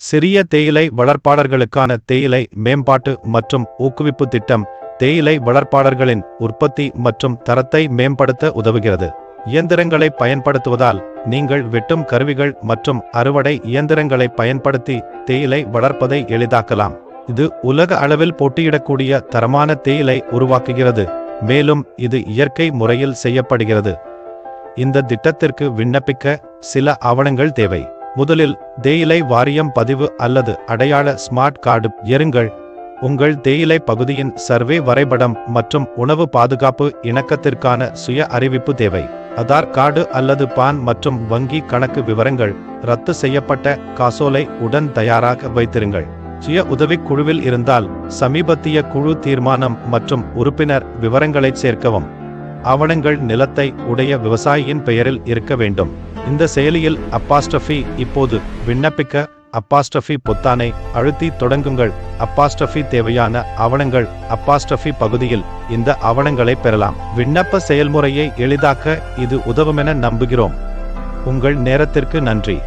சிறிய தேயிலை வளர்ப்பாளர்களுக்கான தேயிலை மேம்பாட்டு மற்றும் ஊக்குவிப்பு திட்டம் தேயிலை வளர்ப்பாளர்களின் உற்பத்தி மற்றும் தரத்தை மேம்படுத்த உதவுகிறது. இயந்திரங்களை பயன்படுத்துவதால் நீங்கள் வெட்டும் கருவிகள் மற்றும் அறுவடை இயந்திரங்களை பயன்படுத்தி தேயிலை வளர்ப்பதை எளிதாக்கலாம். இது உலக அளவில் போட்டியிடக்கூடிய தரமான தேயிலை உருவாக்குகிறது, மேலும் இது இயற்கை முறையில் செய்யப்படுகிறது. இந்த திட்டத்திற்கு விண்ணப்பிக்க சில ஆவணங்கள் தேவை. முதலில் தேயிலை வாரியம் பதிவு அல்லது அடையாள ஸ்மார்ட் கார்டு எருங்கள். உங்கள் தேயிலை பகுதியின் சர்வே வரைபடம் மற்றும் உணவு பாதுகாப்பு இணக்கத்திற்கான சுய அறிவிப்பு தேவை. ஆதார் கார்டு அல்லது பான் மற்றும் வங்கி கணக்கு விவரங்கள் ரத்து செய்யப்பட்ட காசோலை உடன் தயாராக வைத்திருங்கள். சுய உதவிக் குழுவில் இருந்தால் சமீபத்திய குழு தீர்மானம் மற்றும் உறுப்பினர் விவரங்களை சேர்க்கவும். ஆவணங்கள் நிலத்தை உடைய விவசாயியின் பெயரில் இருக்க வேண்டும். இந்த செயலியில் அப்பாஸ்ட்ரஃபி இப்போது விண்ணப்பிக்க பொத்தானை அழுத்தி தொடங்குங்கள். தேவையான ஆவணங்கள் பகுதியில் இந்த ஆவணங்களை பெறலாம். விண்ணப்ப செயல்முறையை எளிதாக்க இது உதவுமென நம்புகிறோம். உங்கள் நேரத்திற்கு நன்றி.